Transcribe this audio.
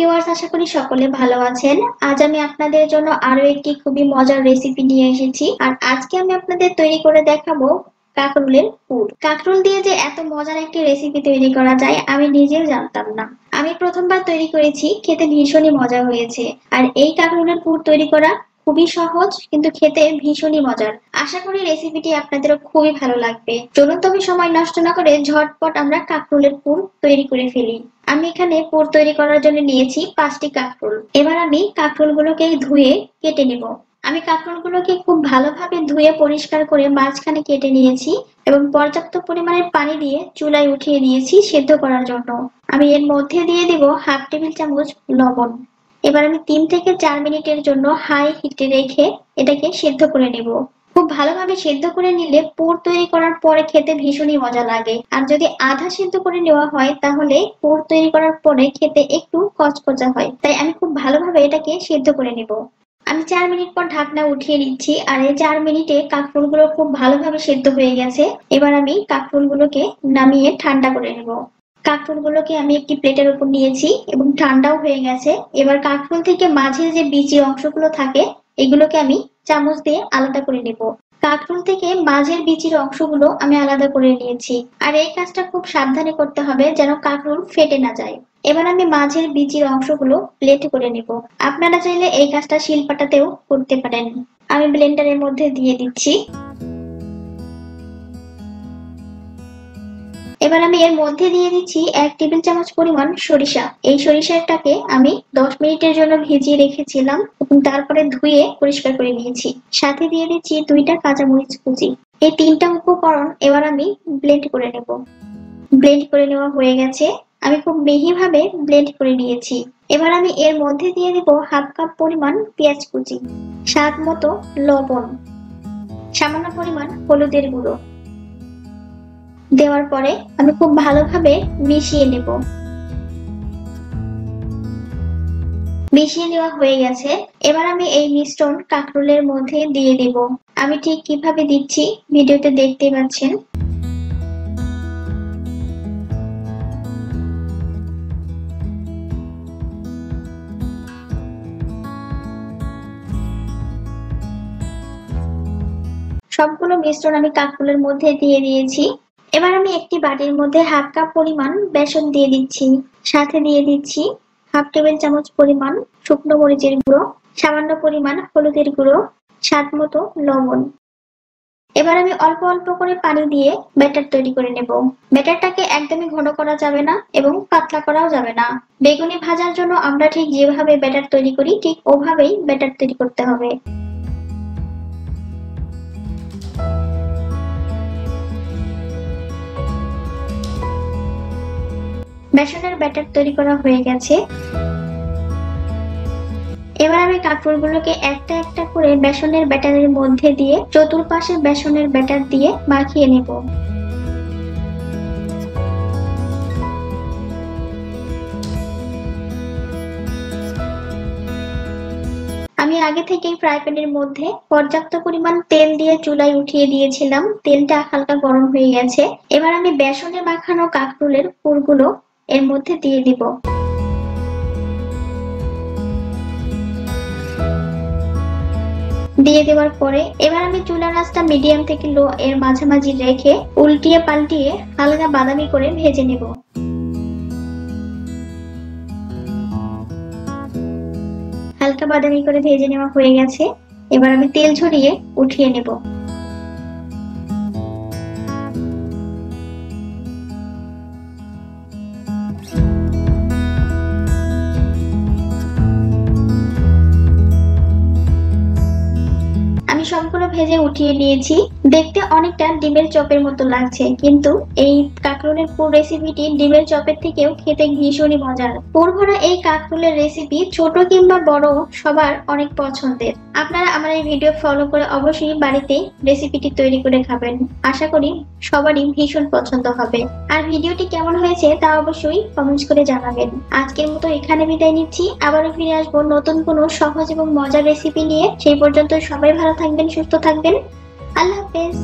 Viewers, আশা করি সকলে ভালো আছেন। আজ আমি আপনাদের জন্য আরো একটি খুবই মজার রেসিপি নিয়ে এসেছি। আর আজকে আমি আপনাদের তৈরি করে দেখাবো কাকরোলের পুর। কাকরোল দিয়ে যে এত মজার একটি রেসিপি তৈরি করা যায় আমি নিজেও জানতাম না। আমি প্রথমবার তৈরি করেছি, খেতে ভীষণই মজা হয়েছে। আর এই কাকরোলের পুর তৈরি করা খুবই সহজ, কিন্তু খেতে ভীষণই মজার। আশা করি রেসিপিটি আপনাদেরও খুবই ভালো লাগবে। চলুন তবে সময় নষ্ট না করে ঝটপট আমরা কাকরোলের পুর তৈরি করে ফেলি। আমি এখানে পুর তৈরি করার জন্য নিয়েছি 5টি কাকরোল। এবার আমি কাকরোলগুলোকে ধুয়ে কেটে নেব। আমি কাকরোলগুলোকে খুব ভালোভাবে ধুয়ে পরিষ্কার করে মাঝখানে কেটে নিয়েছি এবং পর্যাপ্ত পরিমাণের পানি দিয়ে চুলায় উঠিয়ে দিয়েছি সেদ্ধ করার জন্য। আমি এর মধ্যে দিয়ে দেব হাফ টেবিল চামচ লবণ। এবার আমি 3 থেকে 4 মিনিটের জন্য হাই হিটে রেখে এটাকে সেদ্ধ করে নেব। খুব ভালোভাবে সেদ্ধ করে নিলে পুর তৈরি করার পরে খেতে ভীষণই মজা লাগে। আর যদি আধা সেদ্ধ করে নেওয়া হয় তাহলে পুর তৈরি করার পরে খেতে একটু কচকচা হয়। তাই আমি খুব ভালোভাবে এটাকে সেদ্ধ করে নেব। আমি 4 মিনিট পর ঢাকনা উঠিয়ে নিচ্ছি। আর এই 4 মিনিটে কাকরোলগুলো খুব ভালোভাবে সেদ্ধ হয়ে গেছে। এবার আমি কাকরোলগুলোকে নামিয়ে ঠান্ডা করে নেব। কাকরোলগুলোকে আমি একটি প্লেটের উপর নিয়েছি এবং ঠান্ডাও হয়ে গেছে। এবার কাকরোল থেকে মাঝের যে বিচির অংশগুলো থাকে এগুলোকে আমি চামচ দিয়ে আলাদা করে নেব। কাকরোল থেকে মাঝের বিচির অংশগুলো আমি আলাদা করে নিয়েছি। আর এই কাজটা খুব সাবধানে করতে হবে যেন কাকরোল ফেটে না যায়। এবার আমি মাঝের বিচির অংশগুলো ব্লেন্ড করে নেব। আপনারা চাইলে এই কাজটা শিলপাটাতেও করতে পারেন। আমি ব্লেন্ডারের মধ্যে দিয়ে দিচ্ছি। এবার আমি এর মধ্যে দিয়ে দিচ্ছি 1 টেবিল চামচ পরিমাণ সরিষা। এই সরিষাটাকে আমি 10 মিনিটের জন্য ভিজিয়ে রেখেছিলাম এবং তারপরে ধুয়ে পরিষ্কার করে নিয়েছি। সাথে দিয়ে দিচ্ছি 2টা কাঁচামরিচ কুচি। এই 3টা উপকরণ এবার আমি ব্লেন্ড করে নেব। ব্লেন্ড করে নেওয়া হয়ে গেছে। আমি খুব মিহিভাবে ব্লেন্ড করে নিয়েছি। এবার আমি এর মধ্যে দিয়ে দেব হাফ কাপ পরিমাণ পেঁয়াজ কুচি, স্বাদ মতো লবণ, সামান্য পরিমাণ হলুদের গুঁড়ো দেওয়ার পরে আমি খুব ভালোভাবে মিশিয়ে নেব। মিশিয়ে নেওয়া হয়ে গেছে। এবার আমি এই মিশ্রণ কাকরোলের মধ্যে দিয়ে দেব। আমি ঠিক কিভাবে দিচ্ছি ভিডিওতে দেখতেই পাচ্ছেন। সবগুলো মিশ্রণ আমি কাকরোলের মধ্যে দিয়ে দিয়েছি। এবার আমি একটি বাটির মধ্যে হাফ কাপ পরিমাণ বেসন দিয়ে দিচ্ছি। সাথে দিয়ে দিচ্ছি হাফ টেবিল চামচ পরিমাণ শুকনো মরিচের গুঁড়ো, সামান্য পরিমাণ হলুদের গুঁড়ো, স্বাদ মতো লবণ। এবার আমি অল্প অল্প করে পানি দিয়ে ব্যাটার তৈরি করে নেব। ব্যাটারটাকে একদমই ঘন করা যাবে না এবং পাতলা করাও যাবে না। বেগুনি ভাজার জন্য আমরা ঠিক যেভাবে ব্যাটার তৈরি করি ঠিক ওভাবেই ব্যাটার তৈরি করতে হবে। বেসনের ব্যাটার তৈরি করা হয়ে গেছে। এবার আমি কাকরোলগুলোকে একটা একটা করে বেসনের ব্যাটারের মধ্যে দিয়ে চতুর্পাশে বেসনের ব্যাটার দিয়ে মাখিয়ে নেব। আমি আগে থেকেই ফ্রাই প্যানের মধ্যে পর্যাপ্ত পরিমাণ তেল দিয়ে চুলায় উঠিয়ে দিয়েছিলাম। তেলটা হালকা গরম হয়ে গেছে। এবার আমি বেসনে মাখানো কাকরোলের পুরগুলো এর মধ্যে দিয়ে দিব। দিয়ে দেওয়ার পরে এবার আমি চুলার আঁচটা মিডিয়াম থেকে লো এর মাঝামাঝি রেখে উল্টিয়ে পাল্টিয়ে হালকা বাদামি করে ভেজে নেব। হালকা বাদামি করে ভেজে নেওয়া হয়ে গেছে। এবার আমি তেল ঝরিয়ে উঠিয়ে নেব। সবগুলো ভেজে উঠিয়ে নিয়েছি। দেখতে অনেকটা ডিমের চপের মতো লাগছে, কিন্তু এই কাকরোলের পুর রেসিপিটি ডিমের চপের থেকেও খেতে ভীষণই মজার। পুর ভরা এই কাকরোলের রেসিপি ছোট কিংবা বড় সবার অনেক পছন্দের। আপনারা আমার এই ভিডিও ফলো করে অবশ্যই বাড়িতে রেসিপিটি তৈরি করে খাবেন। আশা করি সবারই ভীষণ পছন্দ হবে। আর ভিডিওটি কেমন হয়েছে তা অবশ্যই কমেন্টস করে জানাবেন। আজকের মতো এখানে বিদায় নিচ্ছি। আবারও ফিরে আসবো নতুন কোনো সহজ এবং মজার রেসিপি নিয়ে। সেই পর্যন্ত সবাই ভালো থাকবেন, সুস্থ থাকবেন। আল্লাহ হাফেজ।